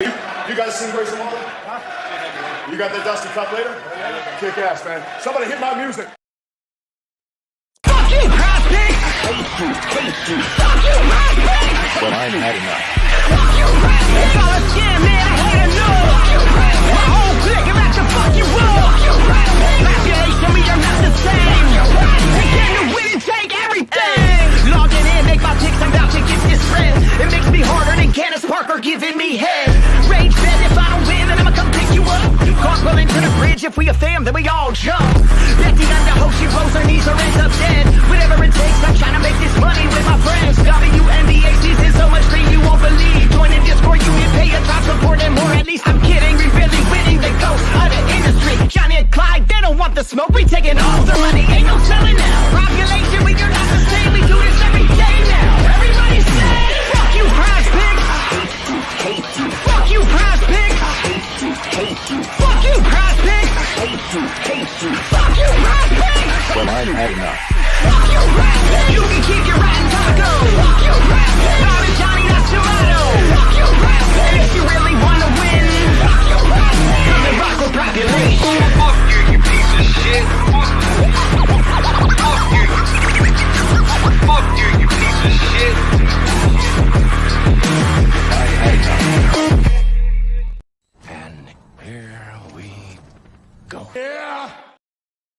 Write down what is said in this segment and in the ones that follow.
You guys sing Grace and Water? Huh? You got that Dusty Cup later? Kick ass, man. Somebody hit my music. Fuck you, PrizePicks! Fuck you, PrizePicks! But I've had enough. Fuck you, PrizePicks! All the scam, man, I had enough. Fuck you, PrizePicks! My whole clique about to fuck you up. Fuck you, PrizePicks! Population, we are not the same. Fuck you, PrizePicks! We came to win and take everything. Logging in, make my picks, I'm about to get this spread. It makes me harder than Candace Parker giving me head. Rage fed, if I don't win, then I'ma come pick you up. Cartwheel into the bridge, if we a fam, then we all jump. Becky on the hope, she rolls her knees or ends up dead. Whatever it takes, I'm trying to make this money with my friends. WNBA season, so much free you won't believe. Join the Discord, you can pay a top support and more. At least I'm kidding, we really winning the ghost of the industry. Johnny and Clyde, they don't want the smoke, we taking all the money, ain't no selling now. Population, we are not the same, we do this every day now. Everybody say, fuck you, PrizePicks. Fuck you, PrizePicks. Fuck you, PrizePicks. Fuck you, PrizePicks. But I've had enough. Fuck you, PrizePicks. You can keep your rotten taco. Fuck you, PrizePicks. Bob and Johnny, that's Luzardo. Fuck you, PrizePicks. And if you really want to win, fuck you, PrizePicks. Come and rock with population. Fuck you, you piece of shit. Fuck you. Fuck you, you piece of shit. And here we go. Yeah.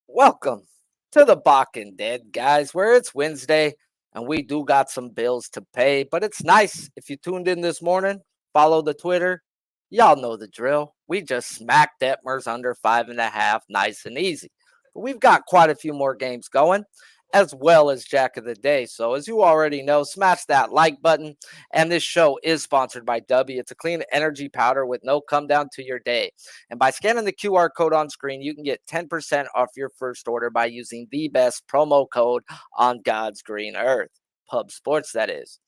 Welcome to the Balking Dead, guys, where it's Wednesday and we do got some bills to pay. But it's nice if you tuned in this morning, follow the Twitter. Y'all know the drill. We just smacked Detmers under 5.5, nice and easy. But we've got quite a few more games going, as well as Jack of the Day. So as you already know, smash that like button. And this show is sponsored by W. It's a clean energy powder with no come down to your day. And by scanning the QR code on screen, you can get 10% off your first order by using the best promo code on God's green earth. Pub Sports, that is.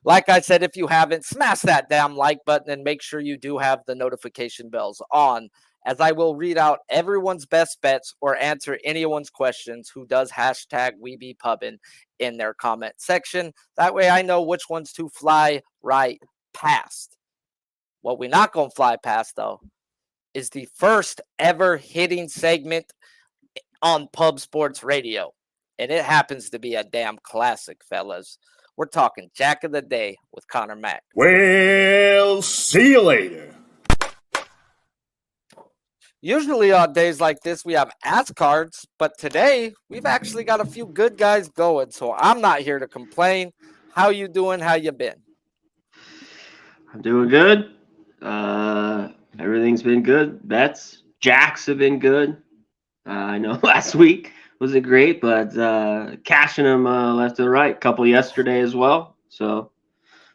Like I said, if you haven't, smash that damn like button and make sure you do have the notification bells on, as I will read out everyone's best bets or answer anyone's questions who does hashtag WeBePubbin in their comment section. That way I know which ones to fly right past. What we're not going to fly past, though, is the first ever hitting segment on Pub Sports Radio. And it happens to be a damn classic, fellas. We're talking Jack of the Day with Connor Mack. Well, see you later. Usually on days like this, we have ass cards, but today we've actually got a few good guys going, so I'm not here to complain. How you doing? How you been? I'm doing good. Everything's been good. Bets, jacks have been good. I know last week wasn't great, but cashing them left and right. Couple yesterday as well. So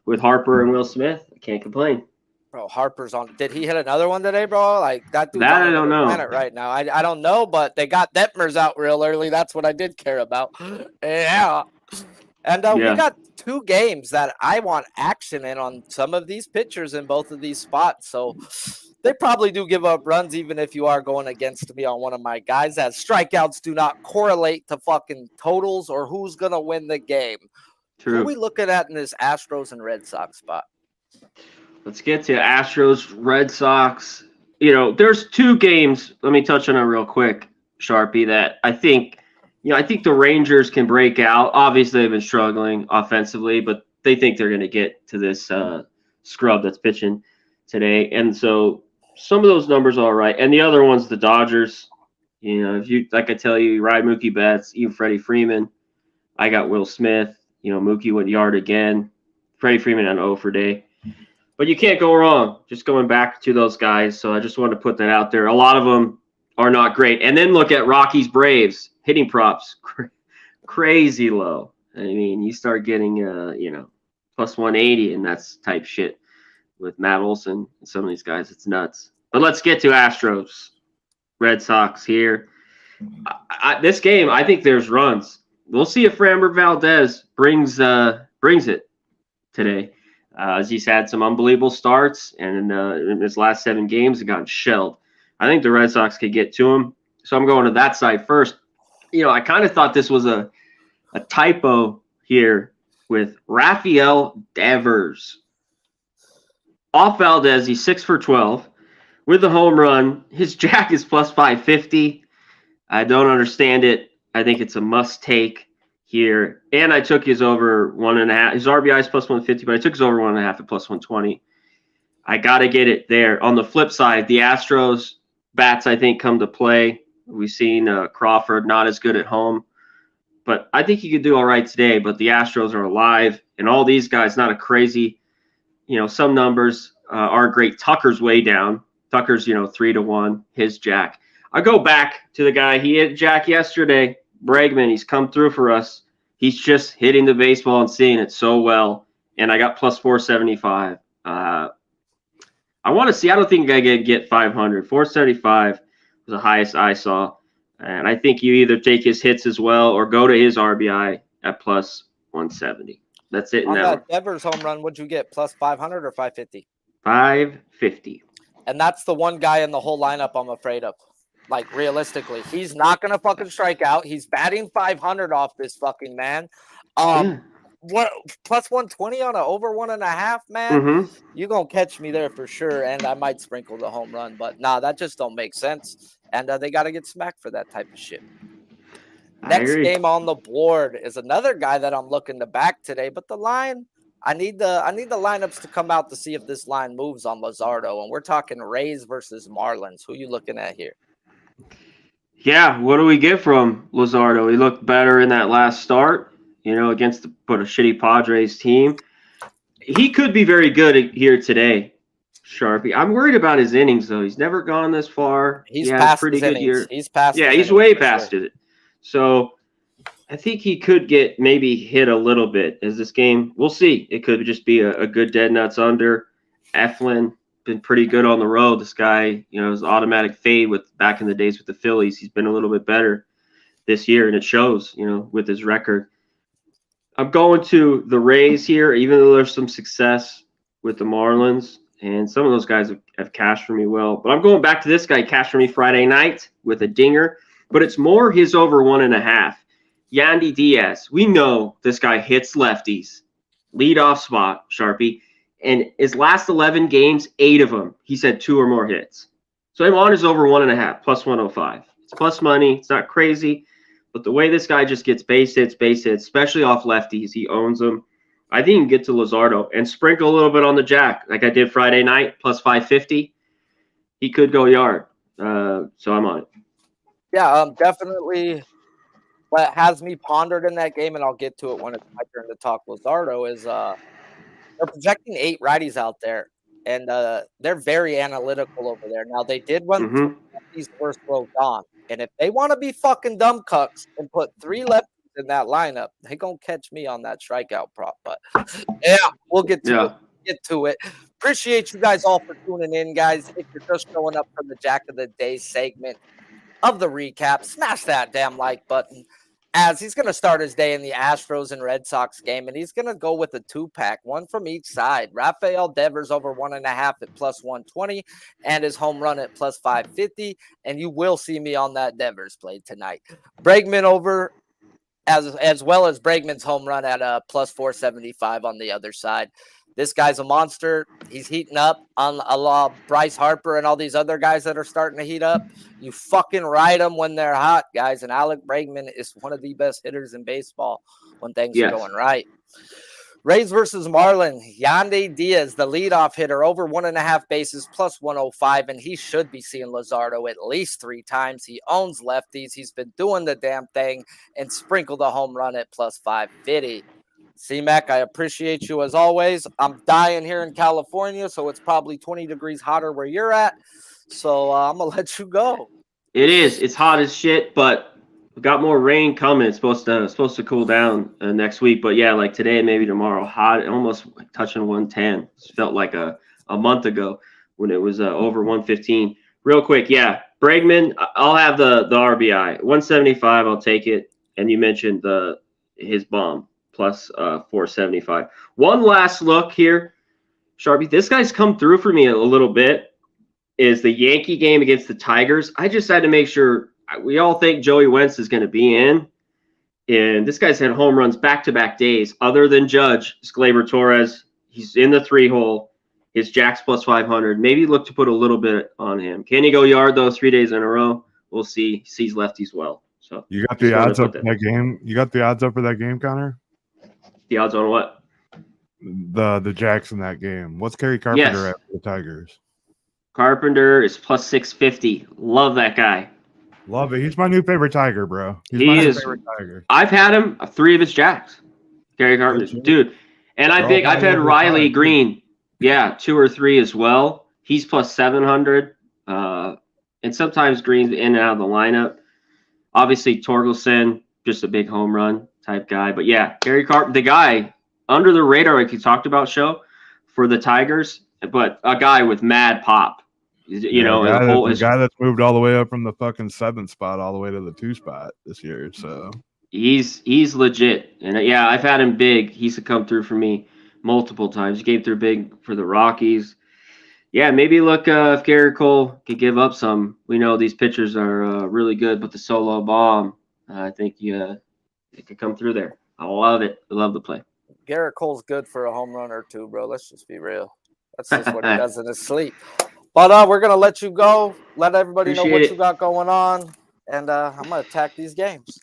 with Harper and Will Smith, I can't complain. Bro, Harper's on. Did he hit another one today, bro? Like that dude's That on I don't know. planet right now. I don't know, but they got Detmers out real early. That's what I did care about. Yeah. And we got two games that I want action in on some of these pitchers in both of these spots. So they probably do give up runs, even if you are going against me on one of my guys, as strikeouts do not correlate to fucking totals or who's going to win the game. True. What are we looking at in this Astros and Red Sox spot? Let's get to Astros, Red Sox. You know, there's two games. Let me touch on it real quick, Sharpie, that I think the Rangers can break out. Obviously, they've been struggling offensively, but they think they're going to get to this scrub that's pitching today. And so some of those numbers are all right. And the other one's the Dodgers. You know, if you, like I tell you, ride Mookie Betts, even Freddie Freeman. I got Will Smith. You know, Mookie went yard again. Freddie Freeman on 0 for day. But you can't go wrong just going back to those guys. So I just wanted to put that out there. A lot of them are not great. And then look at Rockies Braves hitting props, crazy low. I mean, you start getting plus 180 and that's type shit with Matt Olson and some of these guys. It's nuts. But let's get to Astros, Red Sox here. This game, I think there's runs. We'll see if Framber Valdez brings it today. He's had some unbelievable starts, and in his last 7 games, he got shelled. I think the Red Sox could get to him. So I'm going to that side first. You know, I kind of thought this was a typo here with Rafael Devers. Off Valdez, he's 6 for 12. With the home run, his jack is plus 550. I don't understand it. I think it's a must take here. And I took his over 1.5. His RBI is plus 150, but I took his over 1.5 at plus 120. I got to get it there. On the flip side, the Astros bats, I think, come to play. We've seen Crawford not as good at home, but I think he could do all right today. But the Astros are alive, and all these guys, not a crazy, some numbers aren't great. Tucker's way down. Tucker's, 3-1, his jack. I go back to the guy, he hit jack yesterday, Bregman. He's come through for us. He's just hitting the baseball and seeing it so well, and I got plus 475. I want to see. I don't think I can get 500. 475 was the highest I saw. And I think you either take his hits as well or go to his RBI at plus 170. That's it in that one. Devers home run, what'd you get? Plus 500 or 550? 550. And that's the one guy in the whole lineup I'm afraid of. Like, realistically, he's not going to fucking strike out. He's batting 500 off this fucking man. What plus 120 on an over 1.5, man? Mm-hmm. You gonna catch me there for sure, and I might sprinkle the home run, but nah, that just don't make sense. And they got to get smacked for that type of shit. Next game on the board is another guy that I'm looking to back today, but the line, I need the lineups to come out to see if this line moves on Luzardo, and we're talking Rays versus Marlins. Who you looking at here? Yeah, what do we get from Luzardo? He looked better in that last start. Against a shitty Padres team. He could be very good here today, Sharpie. I'm worried about his innings, though. He's never gone this far. He's past pretty his good innings. year. He's past. Yeah, he's way past it. So I think he could get maybe hit a little bit as this game. We'll see. It could just be a good dead nuts under. Eflin been pretty good on the road. This guy, his automatic fade back in the days with the Phillies. He's been a little bit better this year, and it shows, with his record. I'm going to the Rays here, even though there's some success with the Marlins, and some of those guys have cashed for me well. But I'm going back to this guy, cashed for me Friday night with a dinger, but it's more his over 1.5. Yandy Diaz, we know this guy hits lefties, leadoff spot, Sharpie, and his last 11 games, 8 of them, he's had 2 or more hits. So I'm on his over 1.5, plus 105. It's plus money. It's not crazy. But the way this guy just gets base hits, especially off lefties, he owns them. I think he can get to Luzardo and sprinkle a little bit on the jack, like I did Friday night, plus 550. He could go yard. So I'm on it. Yeah, definitely. What has me pondered in that game, and I'll get to it when it's my turn to talk Luzardo, is they're projecting 8 righties out there, and they're very analytical over there. Now, they did run these first row gone. And if they want to be fucking dumb cucks and put 3 lefties in that lineup, they gonna catch me on that strikeout prop. But yeah, we'll get to it. Appreciate you guys all for tuning in, guys. If you're just showing up for the Jack of the Day segment of the recap, smash that damn like button. As he's going to start his day in the Astros and Red Sox game, and he's going to go with a 2-pack, one from each side. Rafael Devers over 1.5 at plus 120, and his home run at plus 550. And you will see me on that Devers play tonight. Bregman over, as well as Bregman's home run at plus 475 on the other side. This guy's a monster. He's heating up on a la Bryce Harper and all these other guys that are starting to heat up. You fucking ride them when they're hot, guys. And Alec Bregman is one of the best hitters in baseball when things are going right. Rays versus Marlins. Yandy Diaz, the leadoff hitter, over 1.5 bases, plus 105. And he should be seeing Luzardo at least 3 times. He owns lefties. He's been doing the damn thing and sprinkled a home run at plus 550. C-Mac, I appreciate you as always. I'm dying here in California, so it's probably 20 degrees hotter where you're at. So I'm going to let you go. It is. It's hot as shit, but we got more rain coming. It's supposed to cool down next week. But, yeah, like today, maybe tomorrow, hot, almost touching 110. It felt like a month ago when it was over 115. Real quick, yeah, Bregman, I'll have the RBI. 175, I'll take it. And you mentioned his bomb. Plus 475. One last look here, Sharpie. This guy's come through for me a little bit. Is the Yankee game against the Tigers. I just had to make sure. We all think Joey Wentz is going to be in. And this guy's had home runs back-to-back days. Other than Judge, Gleyber Torres, he's in the 3-hole. His Jack's plus 500. Maybe look to put a little bit on him. Can he go yard though 3 days in a row? We'll see. Sees lefties well. So you got the odds up for that game. You got the odds up for that game, Connor? The odds on what? The Jacks in that game. What's Kerry Carpenter at for the Tigers? Carpenter is plus 650. Love that guy. Love it. He's my new favorite Tiger, bro. He is. Favorite Tiger. I've had him 3 of his Jacks. Kerry Carpenter, dude. And I've had Riley Greene. Yeah, 2 or 3 as well. He's plus 700. And sometimes Greene's in and out of the lineup. Obviously, Torkelson, just a big home run type guy. But yeah, Kerry Carpenter, the guy under the radar, like you talked about, show for the Tigers, but a guy with mad pop. You know, the guy that's moved all the way up from the fucking 7th spot all the way to the 2 spot this year. So he's legit. And yeah, I've had him big. He's come through for me multiple times. He came through big for the Rockies. Yeah, maybe look if Gerrit Cole could give up some. We know these pitchers are really good, but the solo bomb, I think it could come through there. I love it. I love the play. Gerrit Cole's good for a home run or 2, bro. Let's just be real. That's just what he does in his sleep. But we're going to let you go. Let everybody know what you got going on. And I'm going to attack these games.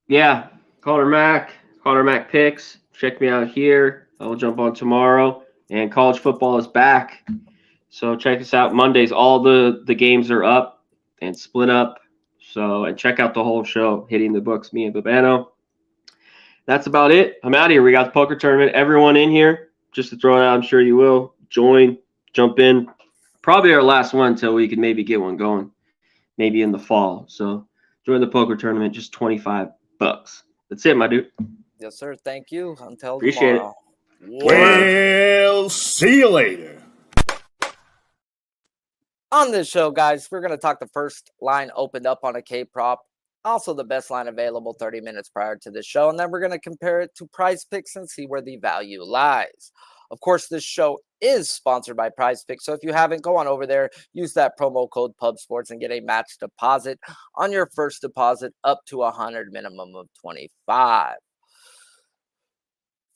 Yeah, Calder Mac picks. Check me out here. I will jump on tomorrow. And college football is back. So check us out. Mondays, all the games are up and split up. So, and check out the whole show, Hitting the Books, me and Babano. That's about it. I'm out of here. We got the poker tournament. Everyone in here, just to throw it out, I'm sure you will. Join, jump in. Probably our last one until we can maybe get one going, maybe in the fall. So join the poker tournament, just $25. That's it, my dude. Yes, sir. Thank you. Until Appreciate tomorrow. Well, see you later. On this show, guys, we're going to talk the first line opened up on a K-prop. Also the best line available 30 minutes prior to the show. And then we're going to compare it to PrizePicks and see where the value lies. Of course, this show is sponsored by PrizePicks. So if you haven't, go on over there, use that promo code PubSports and get a match deposit on your first deposit up to 100, minimum of 25.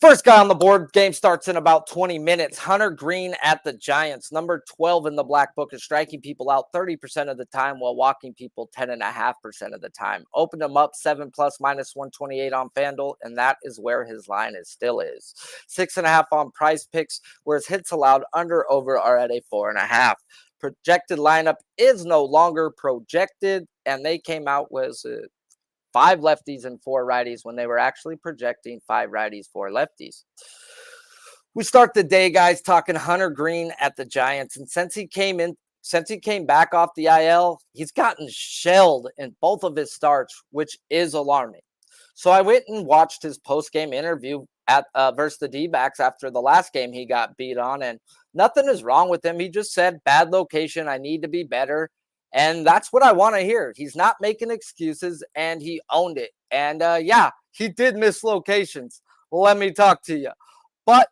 First guy on the board, game starts in about 20 minutes. Hunter Greene at the Giants. Number 12 in the black book is striking people out 30% of the time while walking people 10.5% of the time. Opened him up 7+ minus 128 on FanDuel, and that is where his line still is. 6.5 on PrizePicks, where his hits allowed under over are at a 4.5. Projected lineup is no longer projected, and they came out with 5 lefties and 4 righties when they were actually projecting 5 righties, 4 lefties. We start the day, guys, talking Hunter Greene at the Giants. And since he came back off the IL, he's gotten shelled in both of his starts, which is alarming. So I went and watched his post-game interview at versus the D-backs after the last game he got beat on. And nothing is wrong with him. He just said, bad location, I need to be better. And that's what I want to hear. He's not making excuses, and he owned it. And, yeah, he did miss locations. Let me talk to you. But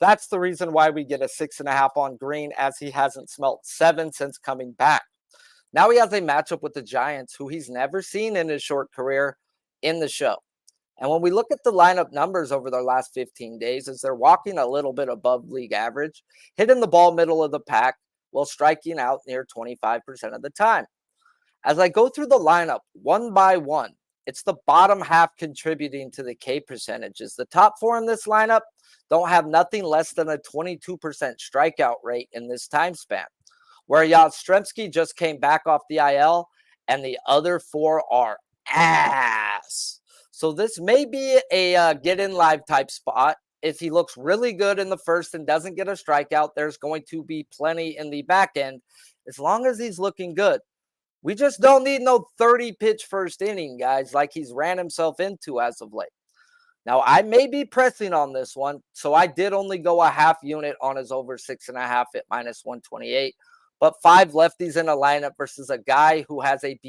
that's the reason why we get a 6.5 on Greene, as he hasn't smelt 7 since coming back. Now he has a matchup with the Giants, who he's never seen in his short career, in the show. And when we look at the lineup numbers over their last 15 days, as they're walking a little bit above league average, hitting the ball middle of the pack, while striking out near 25% of the time. As I go through the lineup one by one, it's the bottom half contributing to the K percentages. The top 4 in this lineup don't have nothing less than a 22% strikeout rate in this time span, where Yastrzemski just came back off the IL, and the other 4 are ass. So this may be a get in live type spot. If he looks really good in the first and doesn't get a strikeout, there's going to be plenty in the back end, as long as he's looking good. We just don't need no 30-pitch first inning, guys, like he's ran himself into as of late. Now, I may be pressing on this one, so I did only go a half unit on his over 6.5 at minus 128. But 5 lefties in a lineup versus a guy who has a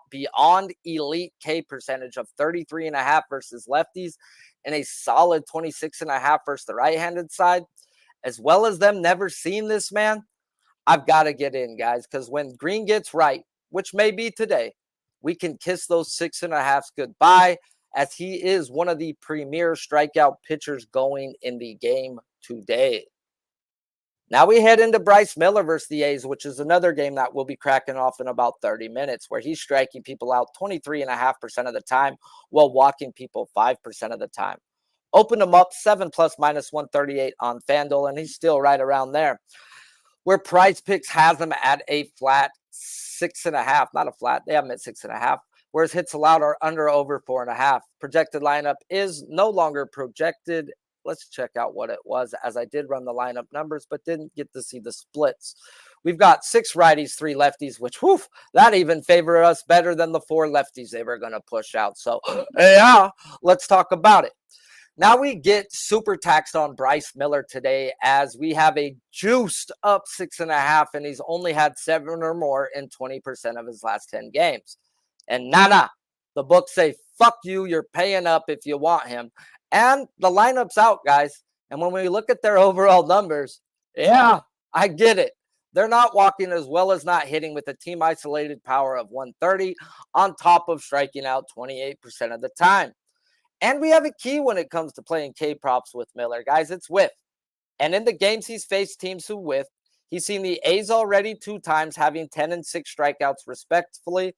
beyond elite K percentage of 33.5 versus lefties, and a solid 26.5 versus the right-handed side, as well as them never seen this man, I've got to get in, guys, because when Greene gets right, which may be today, we can kiss those 6.5s goodbye, as he is one of the premier strikeout pitchers going in the game today. Now we head into Bryce Miller versus the A's, which is another game that we'll be cracking off in about 30 minutes, where he's striking people out 23.5% of the time while walking people 5% of the time. Opened him up 7+ -138 on FanDuel, and he's still right around there. Where PrizePicks has him at a flat 6.5, not a flat, they have him at 6.5. Whereas hits allowed are under over 4.5. Projected lineup is no longer projected. Let's check out what it was, as I did run the lineup numbers, but didn't get to see the splits. We've got 6 righties, 3 lefties, which, whew, that even favor us better than the 4 lefties they were going to push out. So, yeah, let's talk about it. Now we get super taxed on Bryce Miller today, as we have a juiced up 6.5, and he's only had 7 or more in 20% of his last 10 games. And nada, the books say, fuck you, you're paying up if you want him. And the lineup's out, guys. And when we look at their overall numbers, yeah, I get it. They're not walking as well as not hitting, with a team isolated power of 130 on top of striking out 28% of the time. And we have a key when it comes to playing K-props with Miller, guys. It's whiff. And in the games he's faced teams who whiff, he's seen the A's already 2 times, having 10 and 6 strikeouts respectively,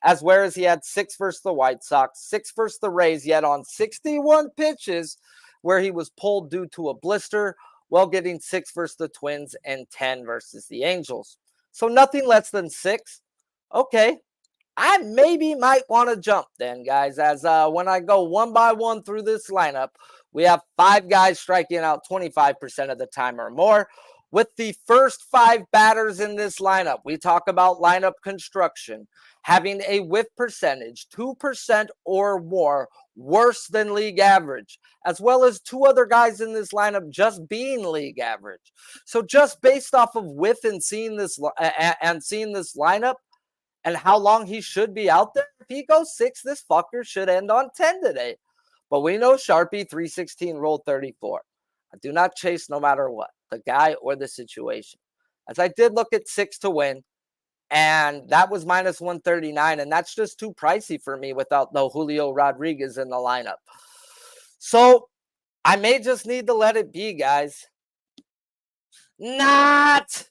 as whereas he had 6 versus the White Sox, 6 versus the Rays, yet on 61 pitches where he was pulled due to a blister, while getting 6 versus the Twins and 10 versus the Angels. So nothing less than 6. Okay, I maybe might want to jump then, guys, as when I go one by one through this lineup, we have 5 guys striking out 25% of the time or more. With the first 5 batters in this lineup, we talk about lineup construction, having a whiff percentage 2% or more worse than league average, as well as 2 other guys in this lineup just being league average. So just based off of whiff and seeing this lineup and how long he should be out there, if he goes 6, this fucker should end on 10 today. But we know Sharpie 316 rolled 34. I do not chase no matter what, the guy or the situation. As I did look at 6 to win, and that was -139, and that's just too pricey for me without no Julio Rodriguez in the lineup. So I may just need to let it be, guys. Not.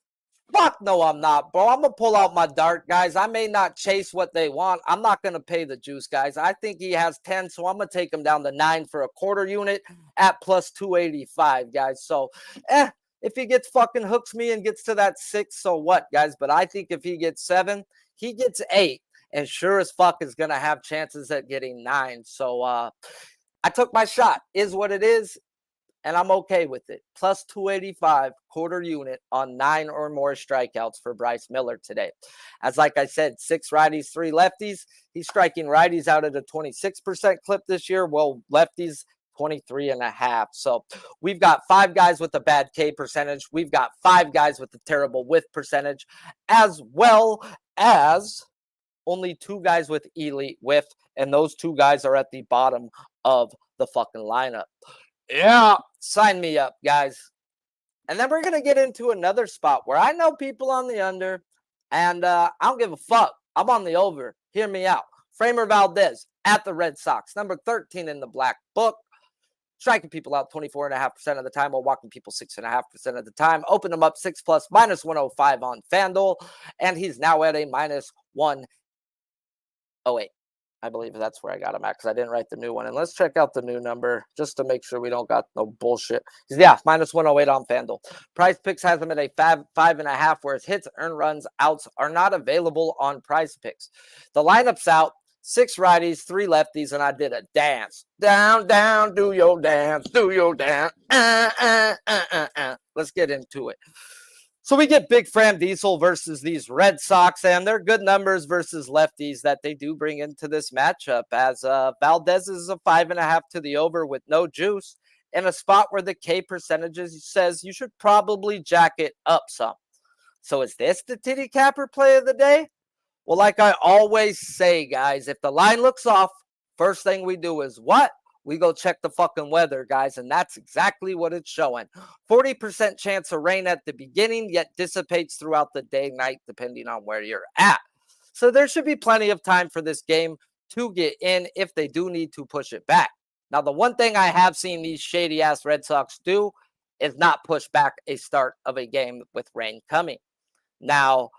Fuck no, I'm not, bro. I'm going to pull out my dart, guys. I may not chase what they want. I'm not going to pay the juice, guys. I think he has 10, so I'm going to take him down to 9 for a quarter unit at +285, guys. So, if he gets fucking hooks me and gets to that 6, so what, guys? But I think if he gets 7, he gets 8, and sure as fuck is going to have chances at getting 9. So, I took my shot. Is what it is. And I'm okay with it. +285 quarter unit on 9 or more strikeouts for Bryce Miller today. As like I said, 6 righties, 3 lefties. He's striking righties out at a 26% clip this year, while lefties 23.5. So we've got 5 guys with a bad K percentage. We've got 5 guys with a terrible whiff percentage, as well as only 2 guys with elite whiff. And those 2 guys are at the bottom of the fucking lineup. Yeah, sign me up, guys. And then we're going to get into another spot where I know people on the under, and I don't give a fuck. I'm on the over. Hear me out. Framber Valdez at the Red Sox, number 13 in the black book. Striking people out 24.5% of the time while walking people 6.5% of the time. Open them up 6+ -105 on FanDuel, and he's now at a -108. I believe that's where I got him at, because I didn't write the new one. And let's check out the new number just to make sure we don't got no bullshit. Yeah, -108 on FanDuel. PrizePicks has him at a 5.5, whereas hits, earned runs, outs are not available on PrizePicks. The lineup's out. 6 righties, 3 lefties, and I did a dance. Down, down, do your dance, do your dance. Let's get into it. So we get Big Fram Diesel versus these Red Sox, and they're good numbers versus lefties that they do bring into this matchup, as Valdez is a 5.5 to the over with no juice, in a spot where the K percentages says you should probably jack it up some. So is this the titty capper play of the day? Well, like I always say, guys, if the line looks off, first thing we do is what? We go check the fucking weather, guys, and that's exactly what it's showing. 40% chance of rain at the beginning, yet dissipates throughout the day, night, depending on where you're at. So there should be plenty of time for this game to get in if they do need to push it back. Now, the one thing I have seen these shady-ass Red Sox do is not push back a start of a game with rain coming. Now,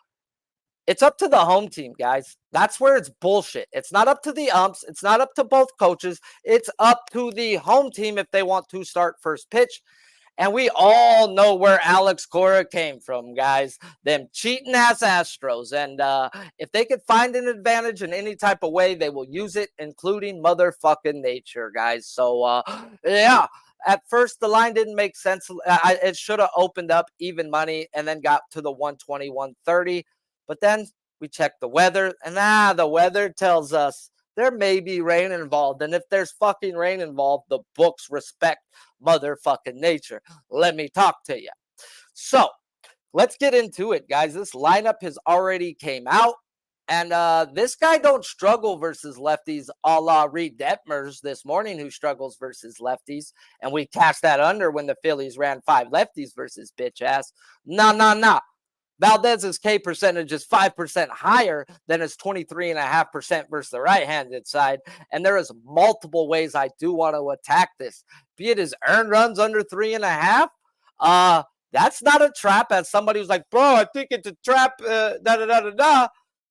it's up to the home team, guys. That's where it's bullshit. It's not up to the umps. It's not up to both coaches. It's up to the home team if they want to start first pitch. And we all know where Alex Cora came from, guys. Them cheating ass Astros. And if they could find an advantage in any type of way, they will use it, including motherfucking nature, guys. So, yeah. At first, the line didn't make sense. It should have opened up even money and then got to the 120, 130. But then we checked the weather, and the weather tells us there may be rain involved. And if there's fucking rain involved, the books respect motherfucking nature. Let me talk to you. So let's get into it, guys. This lineup has already came out. And this guy don't struggle versus lefties a la Reed Detmers this morning, who struggles versus lefties. And we cashed that under when the Phillies ran 5 lefties versus bitch ass. Nah. Valdez's K percentage is 5% higher than his 23.5% versus the right-handed side. And there is multiple ways I do want to attack this. Be it his earned runs under 3.5. That's not a trap. As somebody who's like, bro, I think it's a trap.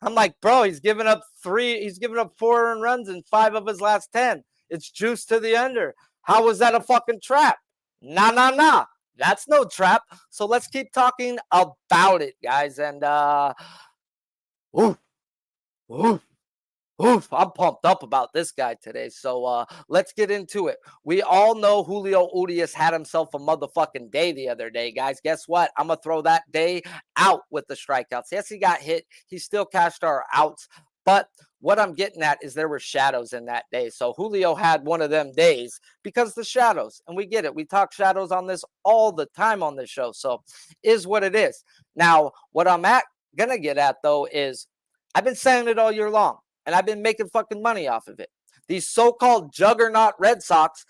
I'm like, bro, he's given up 4 earned runs in 5 of his last 10. It's juice to the under. How was that a fucking trap? Nah. That's no trap. So let's keep talking about it, guys. And I'm pumped up about this guy today. So let's get into it. We all know Julio Urias had himself a motherfucking day the other day, guys. Guess what? I'm going to throw that day out with the strikeouts. Yes, he got hit. He still cashed our outs. But what I'm getting at is there were shadows in that day. So Julio had one of them days because the shadows. And we get it. We talk shadows on this all the time on this show. So is what it is. Now, what I'm going to get at, though, is I've been saying it all year long. And I've been making fucking money off of it. These so-called juggernaut Red Sox,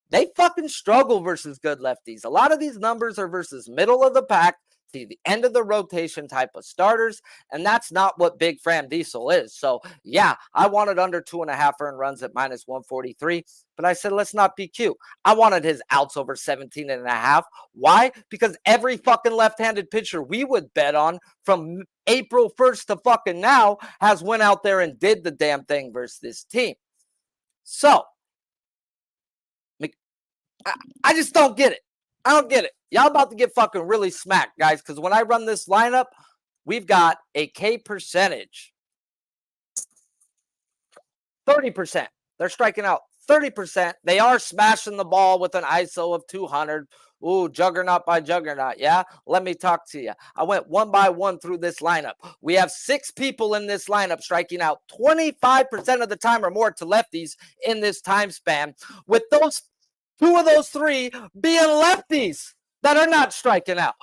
they fucking struggle versus good lefties. A lot of these numbers are versus middle of the pack to the end of the rotation type of starters, and that's not what Big Fram Diesel is. So, yeah, I wanted under 2.5 earned runs at minus 143, but I said, let's not be cute. I wanted his outs over 17.5. Why? Because every fucking left-handed pitcher we would bet on from April 1st to fucking now has went out there and did the damn thing versus this team. So, I just don't get it. I don't get it. Y'all about to get fucking really smacked, guys, because when I run this lineup, we've got a K percentage. 30%. They're striking out 30%. They are smashing the ball with an ISO of 200. Ooh, juggernaut by juggernaut, yeah? Let me talk to you. I went one by one through this lineup. We have 6 people in this lineup striking out 25% of the time or more to lefties in this time span, with those 2 of those 3 being lefties that are not striking out.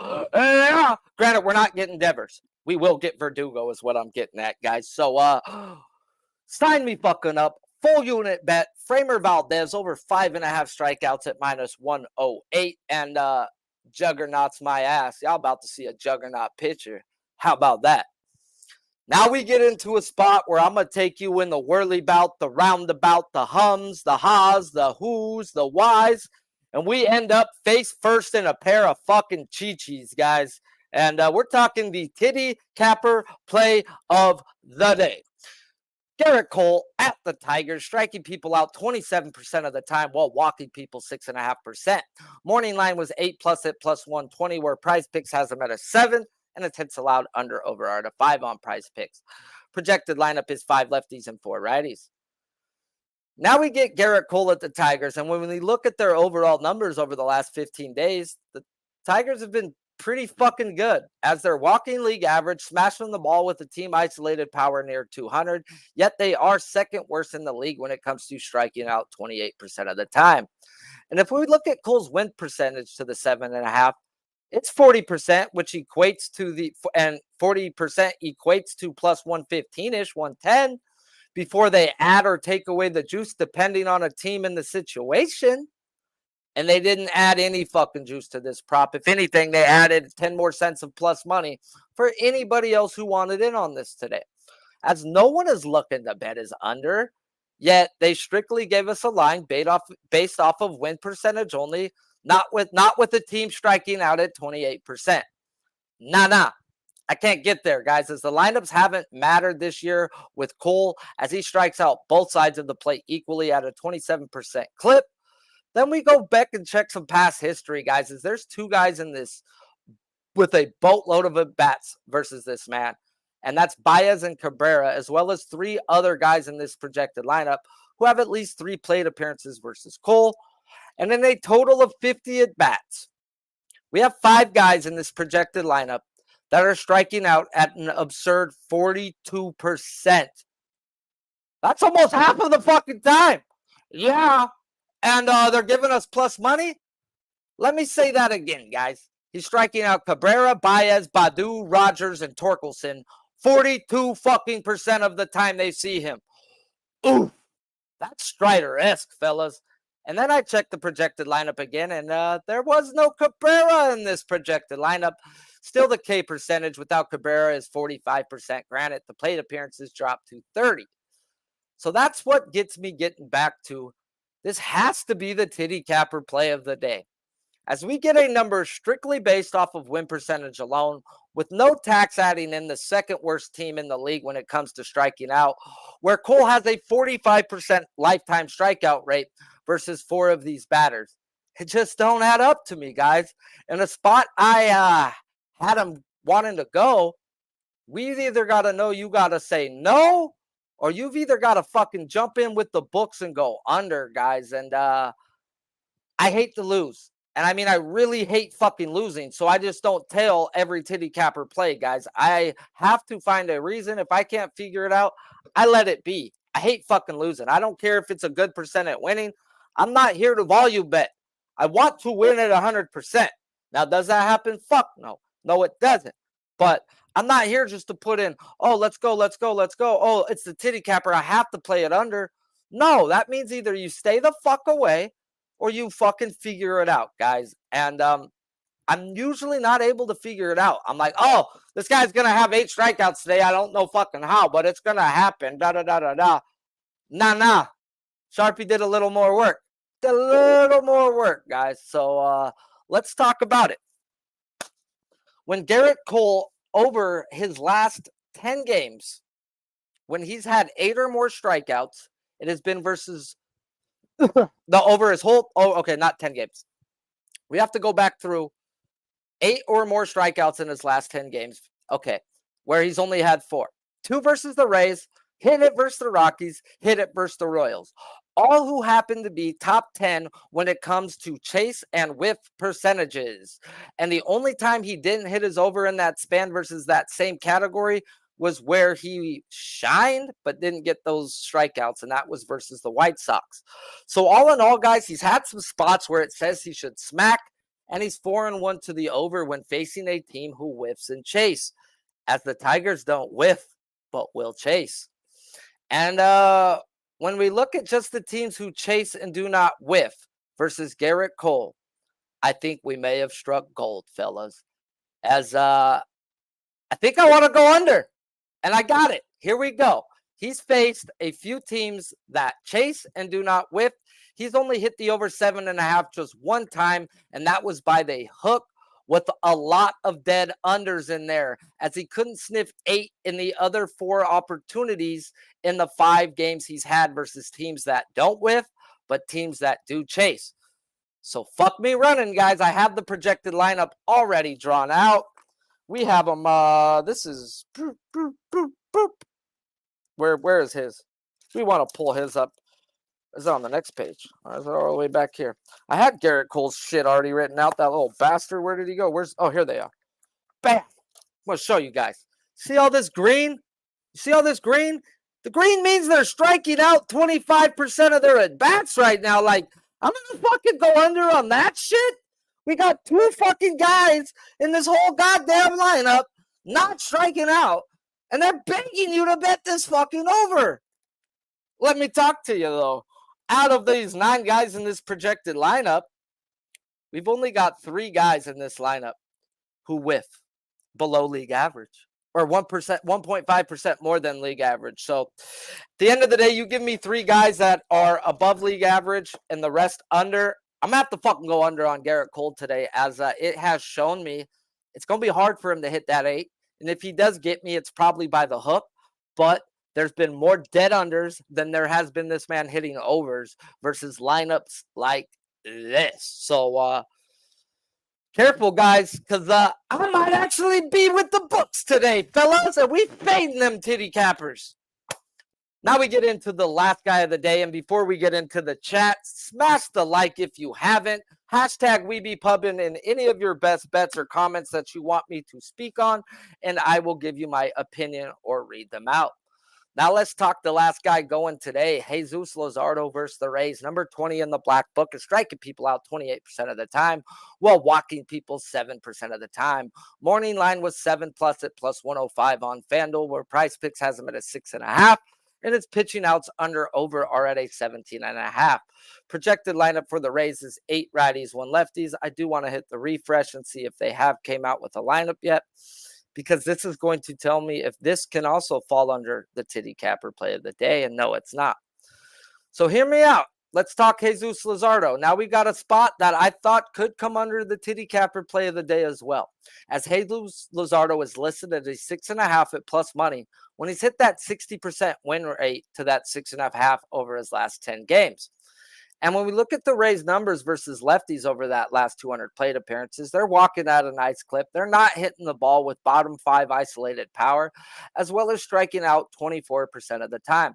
Granted, we're not getting Devers. We will get Verdugo is what I'm getting at, guys. So, sign me fucking up. Full unit bet. Framber Valdez over 5.5 strikeouts at minus 108. And juggernauts my ass. Y'all about to see a juggernaut pitcher. How about that? Now we get into a spot where I'm going to take you in the whirly bout, the roundabout, the hums, the ha's, the who's, the why's. And we end up face first in a pair of fucking chi-chis, guys. And we're talking the titty capper play of the day. Gerrit Cole at the Tigers, striking people out 27% of the time while walking people 6.5%. Morning line was 8+ at plus 120, where PrizePicks has them at a 7, and its hits allowed under over are at a 5 on PrizePicks. Projected lineup is 5 lefties and 4 righties. Now we get Gerrit Cole at the Tigers, and when we look at their overall numbers over the last 15 days, the Tigers have been pretty fucking good as they're walking league average, smashing the ball with a team isolated power near 200, yet they are second worst in the league when it comes to striking out 28% of the time. And if we look at Cole's win percentage to the 7.5, it's 40%, which equates to and 40% equates to plus 115-ish, 110 before they add or take away the juice, depending on a team and the situation. And they didn't add any fucking juice to this prop. If anything, they added 10 more cents of plus money for anybody else who wanted in on this today. As no one is looking to bet is under, yet they strictly gave us a line based off of win percentage only. Not with the team striking out at 28%. Nah. I can't get there, guys, as the lineups haven't mattered this year with Cole as he strikes out both sides of the plate equally at a 27% clip. Then we go back and check some past history, guys, as there's 2 guys in this with a boatload of at-bats versus this man. And that's Baez and Cabrera, as well as 3 other guys in this projected lineup who have at least 3 plate appearances versus Cole. And in a total of 50 at-bats, we have 5 guys in this projected lineup that are striking out at an absurd 42%. That's almost half of the fucking time. Yeah. And they're giving us plus money. Let me say that again, guys. He's striking out Cabrera, Baez, Baddoo, Rogers, and Torkelson 42 fucking % of the time they see him. Ooh, that's Strider-esque, fellas. And then I checked the projected lineup again, and there was no Cabrera in this projected lineup. Still, the K percentage without Cabrera is 45%. Granted, the plate appearances dropped to 30. So that's what gets me getting back to this has to be the titty capper play of the day. As we get a number strictly based off of win percentage alone, with no tax adding in the second worst team in the league when it comes to striking out, where Cole has a 45% lifetime strikeout rate versus 4 of these batters. It just don't add up to me, guys. In a spot I had him wanting to go, we've either got to know you got to say no, or you've either got to fucking jump in with the books and go under, guys. And I hate to lose. And I mean, I really hate fucking losing. So I just don't tail every titty capper play, guys. I have to find a reason. If I can't figure it out, I let it be. I hate fucking losing. I don't care if it's a good percent at winning. I'm not here to volume bet. I want to win at 100%. Now, does that happen? Fuck no. No, it doesn't. But I'm not here just to put in, oh, let's go. Oh, it's the titty capper. I have to play it under. No, that means either you stay the fuck away or you fucking figure it out, guys. And I'm usually not able to figure it out. I'm like, oh, this guy's going to have 8 strikeouts today. I don't know fucking how, but it's going to happen. Nah. Sharpie did a little more work. Guys. So let's talk about it. When Gerrit Cole, over his last 10 games, when he's had 8 or more strikeouts, it has been versus over his whole, not 10 games. We have to go back through 8 or more strikeouts in his last 10 games. Okay, where he's only had 4. 2 versus the Rays, hit it versus the Rockies, hit it versus the Royals. All who happen to be top 10 when it comes to chase and whiff percentages. And the only time he didn't hit his over in that span versus that same category was where he shined but didn't get those strikeouts, and that was versus the White Sox. So all in all, guys, he's had some spots where it says he should smack, and he's 4-1 to the over when facing a team who whiffs and chase, as the Tigers don't whiff but will chase. And when we look at just the teams who chase and do not whiff versus Gerrit Cole, I think we may have struck gold, fellas. As I think I want to go under. And I got it. Here we go. He's faced a few teams that chase and do not whiff. He's only hit the over 7.5 just one time, and that was by the hook with a lot of dead unders in there, as he couldn't sniff 8 in the other 4 opportunities in the 5 games he's had versus teams that don't whiff, but teams that do chase. So fuck me running, guys. I have the projected lineup already drawn out. We have him. This is Where is his? We want to pull his up. Is it on the next page? Or is it all the way back here? I had Gerrit Cole's shit already written out. That little bastard. Where did he go? Here they are. Bam. I'm going to show you guys. See all this green? You see all this green? The green means they're striking out 25% of their at-bats right now. Like, I'm going to fucking go under on that shit? We got 2 fucking guys in this whole goddamn lineup not striking out, and they're begging you to bet this fucking over. Let me talk to you, though. Out of these 9 guys in this projected lineup, we've only got 3 guys in this lineup who whiff below league average, or 1.5% more than league average. So at the end of the day, you give me 3 guys that are above league average and the rest under, I'm going to have to fucking go under on Gerrit Cole today, as it has shown me it's going to be hard for him to hit that 8. And if he does get me, it's probably by the hook. But there's been more dead unders than there has been this man hitting overs versus lineups like this. So careful, guys, because I might actually be with the books today, fellas, and we fading them titty cappers. Now we get into the last guy of the day, and before we get into the chat, smash the like if you haven't. Hashtag we be pubbing in any of your best bets or comments that you want me to speak on, and I will give you my opinion or read them out. Now let's talk the last guy going today, Jesus Luzardo versus the Rays, number 20 in the black book, is striking people out 28% of the time, while walking people 7% of the time. Morning line was 7+ at plus 105 on FanDuel, where PrizePicks has him at a 6.5. And its pitching outs over are at a 17.5. Projected lineup for the Rays is 8 righties, 1 lefties. I do want to hit the refresh and see if they have came out with a lineup yet, because this is going to tell me if this can also fall under the titty capper play of the day. And no, it's not. So hear me out. Let's talk Jesus Luzardo. Now we got a spot that I thought could come under the titty capper play of the day as well, as Jesus Luzardo is listed at a 6.5 at plus money when he's hit that 60% win rate to that 6.5 over his last 10 games. And when we look at the Rays numbers versus lefties over that last 200 plate appearances, they're walking at a nice clip. They're not hitting the ball with bottom 5 isolated power, as well as striking out 24% of the time.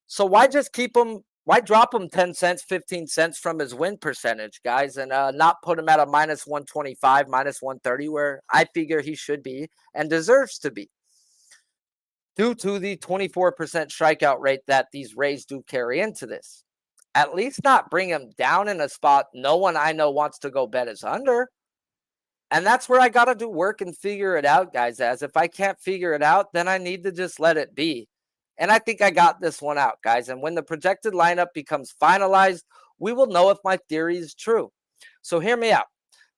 So why just keep him? Why drop him 10 cents, 15 cents from his win percentage, guys, and not put him at a minus 125, minus 130, where I figure he should be and deserves to be, due to the 24% strikeout rate that these Rays do carry into this? At least not bring him down in a spot no one I know wants to go bet is under. And that's where I got to do work and figure it out, guys, as if I can't figure it out, then I need to just let it be. And I think I got this one out, guys. And when the projected lineup becomes finalized, we will know if my theory is true. So hear me out.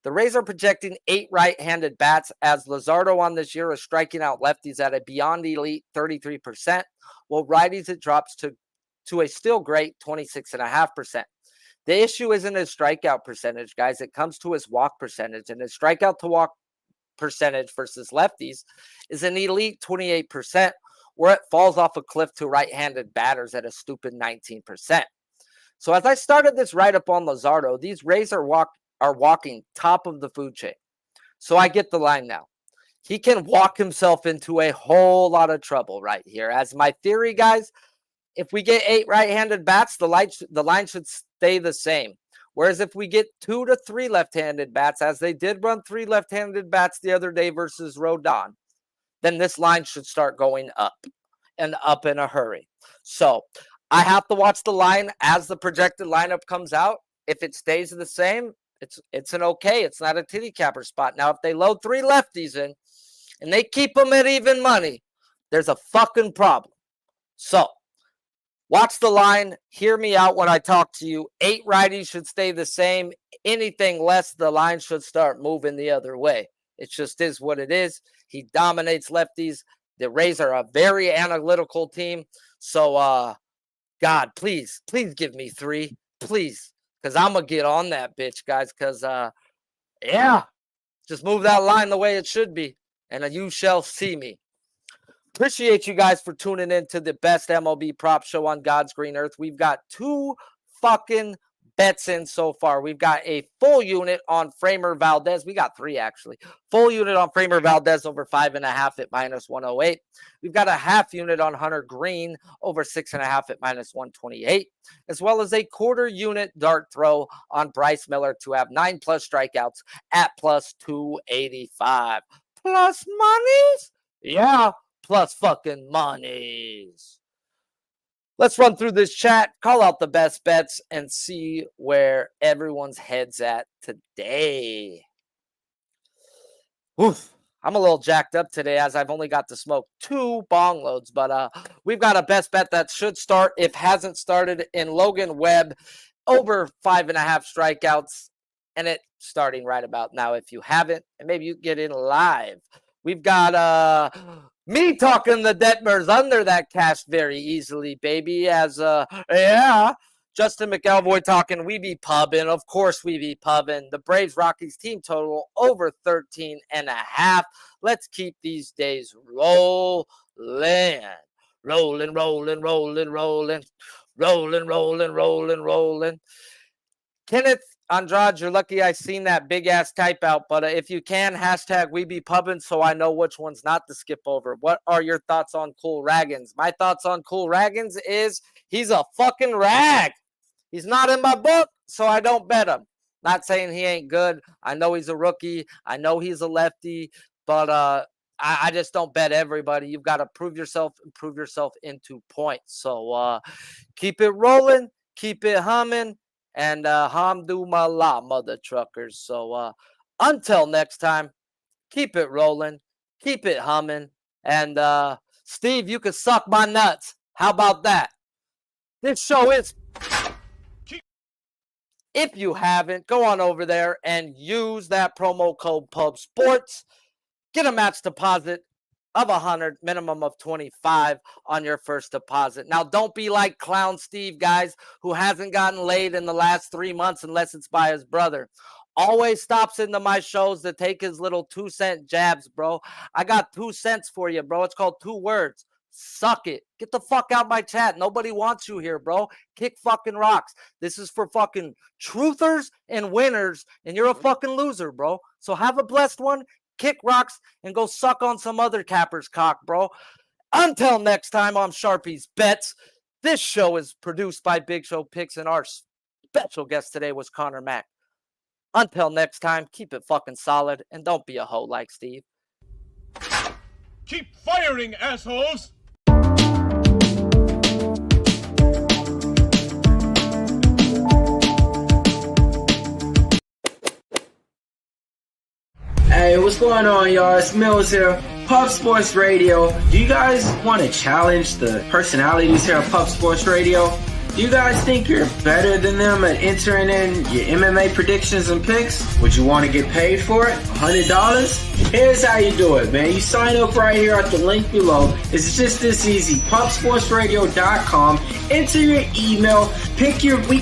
The Rays are projecting 8 right-handed bats, as Luzardo on this year is striking out lefties at a beyond elite 33%, while righties it drops to a still great 26.5%. The issue isn't his strikeout percentage, guys. It comes to his walk percentage. And his strikeout to walk percentage versus lefties is an elite 28%, where it falls off a cliff to right-handed batters at a stupid 19%. So as I started this write-up on Luzardo, these Rays are walking top of the food chain. So I get the line now. He can walk himself into a whole lot of trouble right here. As my theory, guys, if we get 8 right-handed bats, the line should stay the same. Whereas if we get 2 to 3 left-handed bats, as they did run 3 left-handed bats the other day versus Rodon, then this line should start going up and up in a hurry. So I have to watch the line as the projected lineup comes out. If it stays the same, it's an okay. It's not a titty capper spot. Now, if they load 3 lefties in and they keep them at even money, there's a fucking problem. So watch the line. Hear me out when I talk to you. 8 righties should stay the same. Anything less, the line should start moving the other way. It just is what it is. He dominates lefties. The Rays are a very analytical team. So, God, please give me 3. Please. Because I'm going to get on that bitch, guys. Because, yeah, just move that line the way it should be. And you shall see me. Appreciate you guys for tuning in to the best MLB prop show on God's green earth. We've got 2 fucking bets in so far. We've got a full unit on Framber Valdez. We got 3, actually. Full unit on Framber Valdez over 5.5 at minus 108. We've got a half unit on Hunter Greene over 6.5 at minus 128, as well as a quarter unit dart throw on Bryce Miller to have 9+ strikeouts at plus 285. Plus monies? Yeah, plus fucking monies. Let's run through this chat, call out the best bets, and see where everyone's head's at today. Oof, I'm a little jacked up today as I've only got to smoke 2 bong loads, but we've got a best bet that should start, if hasn't started, in Logan Webb, over 5.5 strikeouts, and it starting right about now if you haven't, and maybe you get in live. We've got me talking the Detmers under that cash very easily, baby, as, yeah, Justin McElvoy talking, we be pubbing. Of course we be pubbing. The Braves-Rockies team total over 13.5. Let's keep these days rolling. Rolling, rolling, rolling, rolling. Rolling, rolling, rolling, rolling. Kenneth Andrade, you're lucky I seen that big-ass type out, but if you can, hashtag we be pubbing so I know which ones not to skip over. What are your thoughts on Cool Raggins? My thoughts on Cool Raggins is he's a fucking rag. He's not in my book, so I don't bet him. Not saying he ain't good. I know he's a rookie. I know he's a lefty, but I just don't bet everybody. You've got to prove yourself and prove yourself into points. So keep it rolling, keep it humming, and hamdulillah, mother truckers. So until next time, keep it rolling, keep it humming, and Steve, you can suck my nuts. How about that? This show is... If you haven't, go on over there and use that promo code PUBSPORTS. Get a match deposit of $100, minimum of $25 on your first deposit. Now, don't be like Clown Steve, guys, who hasn't gotten laid in the last 3 months unless it's by his brother. Always stops into my shows to take his little 2-cent jabs, bro. I got 2 cents for you, bro. It's called 2 words. Suck it. Get the fuck out my chat. Nobody wants you here, bro. Kick fucking rocks. This is for fucking truthers and winners, and you're a fucking loser, bro. So have a blessed one. Kick rocks and go suck on some other capper's cock, bro. Until next time, I'm Sharpie's Bets. This show is produced by Big Show Picks, and our special guest today was Connor Mack. Until next time, keep it fucking solid, and don't be a hoe like Steve. Keep firing, assholes! Hey, what's going on, y'all? It's Mills here, Pub Sports Radio. Do you guys want to challenge the personalities here at Pub Sports Radio? Do you guys think you're better than them at entering in your MMA predictions and picks? Would you want to get paid for it? $100? Here's how you do it, man. You sign up right here at the link below. It's just this easy. PubSportsRadio.com. Enter your email. Pick your weekly